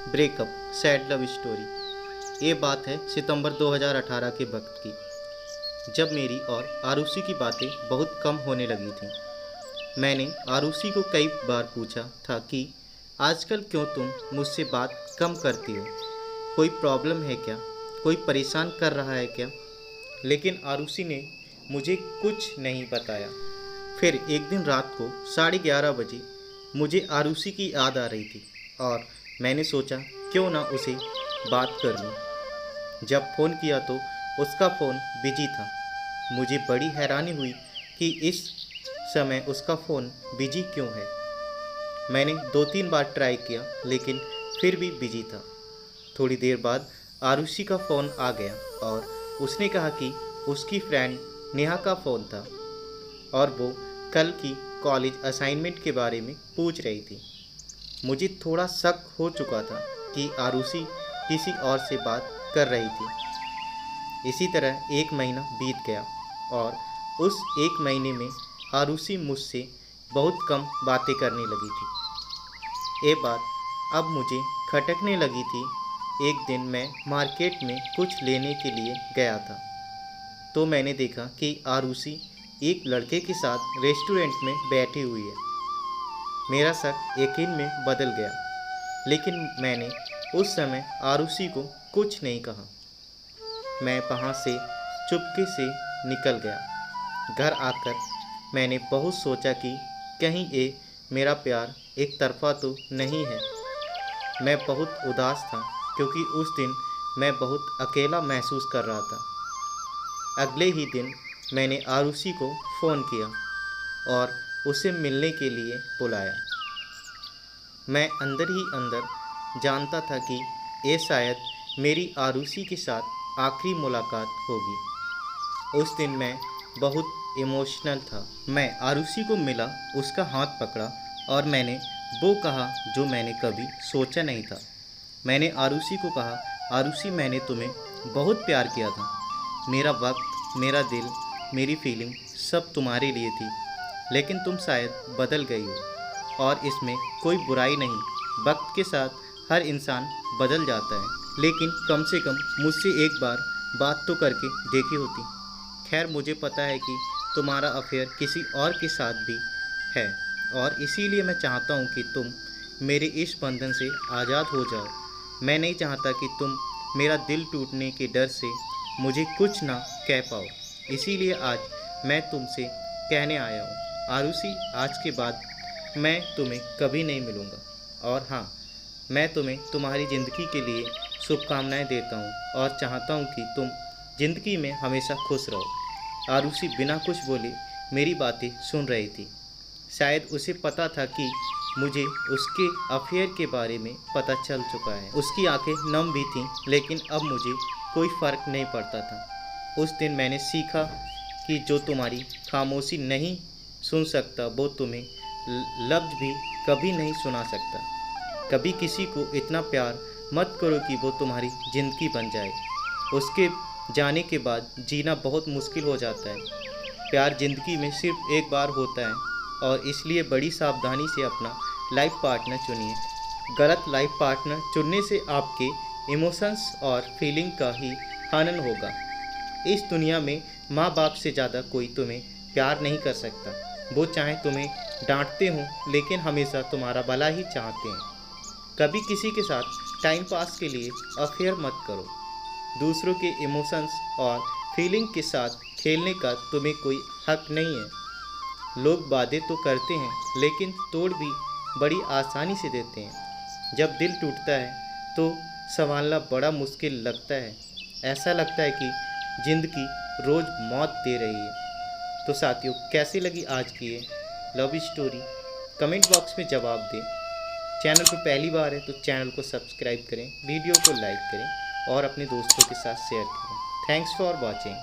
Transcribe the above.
Breakup sad love story. ये बात है सितंबर 2018 के वक्त की, जब मेरी और आरुषि की बातें बहुत कम होने लगी थीं। मैंने आरुषि को कई बार पूछा था कि आजकल क्यों तुम मुझसे बात कम करती हो, कोई प्रॉब्लम है क्या, कोई परेशान कर रहा है क्या। लेकिन आरुषि ने मुझे कुछ नहीं बताया। फिर एक दिन रात को 11:30 बजे मुझे आरुषि की याद आ रही थी और मैंने सोचा क्यों ना उसे बात कर लूं। जब फ़ोन किया तो उसका फ़ोन बिजी था। मुझे बड़ी हैरानी हुई कि इस समय उसका फ़ोन बिजी क्यों है। मैंने 2-3 बार ट्राई किया लेकिन फिर भी बिजी था। थोड़ी देर बाद आरुषि का फ़ोन आ गया और उसने कहा कि उसकी फ्रेंड नेहा का फ़ोन था और वो कल की कॉलेज असाइनमेंट के बारे में पूछ रही थी। मुझे थोड़ा शक हो चुका था कि आरुषि किसी और से बात कर रही थी। इसी तरह 1 महीना बीत गया और उस 1 महीने में आरुषि मुझसे बहुत कम बातें करने लगी थी। ये बात अब मुझे खटकने लगी थी। एक दिन मैं मार्केट में कुछ लेने के लिए गया था तो मैंने देखा कि आरुषि एक लड़के के साथ रेस्टोरेंट में बैठी हुई है। मेरा शक यकीन में बदल गया, लेकिन मैंने उस समय आरुषि को कुछ नहीं कहा। मैं वहाँ से चुपके से निकल गया। घर आकर मैंने बहुत सोचा कि कहीं ये मेरा प्यार एक तरफा तो नहीं है। मैं बहुत उदास था क्योंकि उस दिन मैं बहुत अकेला महसूस कर रहा था। अगले ही दिन मैंने आरुषि को फ़ोन किया और उसे मिलने के लिए बुलाया। मैं अंदर ही अंदर जानता था कि ये शायद मेरी आरुषि के साथ आखिरी मुलाकात होगी। उस दिन मैं बहुत इमोशनल था। मैं आरुषि को मिला, उसका हाथ पकड़ा और मैंने वो कहा जो मैंने कभी सोचा नहीं था। मैंने आरुषि को कहा, आरुषि मैंने तुम्हें बहुत प्यार किया था। मेरा वक्त, मेरा दिल, मेरी फीलिंग सब तुम्हारे लिए थी, लेकिन तुम शायद बदल गई हो और इसमें कोई बुराई नहीं। वक्त के साथ हर इंसान बदल जाता है, लेकिन कम से कम मुझसे एक बार बात तो करके देखी होती। खैर, मुझे पता है कि तुम्हारा अफेयर किसी और के साथ भी है और इसीलिए मैं चाहता हूँ कि तुम मेरे इस बंधन से आज़ाद हो जाओ। मैं नहीं चाहता कि तुम मेरा दिल टूटने के डर से मुझे कुछ ना कह पाओ। इसीलिए आज मैं तुमसे कहने आया हूँ, आरुषि, आज के बाद मैं तुम्हें कभी नहीं मिलूँगा। और हाँ, मैं तुम्हें तुम्हारी ज़िंदगी के लिए शुभकामनाएं देता हूँ और चाहता हूँ कि तुम ज़िंदगी में हमेशा खुश रहो। आरुषि बिना कुछ बोले मेरी बातें सुन रही थी। शायद उसे पता था कि मुझे उसके अफेयर के बारे में पता चल चुका है। उसकी आंखें नम भी थीं, लेकिन अब मुझे कोई फ़र्क नहीं पड़ता था। उस दिन मैंने सीखा कि जो तुम्हारी खामोशी नहीं सुन सकता वो तुम्हें लफ्ज़ भी कभी नहीं सुना सकता। कभी किसी को इतना प्यार मत करो कि वो तुम्हारी ज़िंदगी बन जाए। उसके जाने के बाद जीना बहुत मुश्किल हो जाता है। प्यार ज़िंदगी में सिर्फ एक बार होता है और इसलिए बड़ी सावधानी से अपना लाइफ पार्टनर चुनिए। गलत लाइफ पार्टनर चुनने से आपके इमोशंस और फीलिंग का ही हनन होगा। इस दुनिया में माँ बाप से ज़्यादा कोई तुम्हें प्यार नहीं कर सकता। वो चाहे तुम्हें डांटते हों, लेकिन हमेशा तुम्हारा भला ही चाहते हैं। कभी किसी के साथ टाइम पास के लिए अफेयर मत करो। दूसरों के इमोशंस और फीलिंग के साथ खेलने का तुम्हें कोई हक नहीं है। लोग वादे तो करते हैं, लेकिन तोड़ भी बड़ी आसानी से देते हैं। जब दिल टूटता है तो संभालना बड़ा मुश्किल लगता है। ऐसा लगता है कि ज़िंदगी रोज़ मौत दे रही है। तो साथियों, कैसी लगी आज की ये लव स्टोरी? कमेंट बॉक्स में जवाब दें। चैनल पर पहली बार है तो चैनल को सब्सक्राइब करें, वीडियो को लाइक करें और अपने दोस्तों के साथ शेयर करें। Thanks for watching.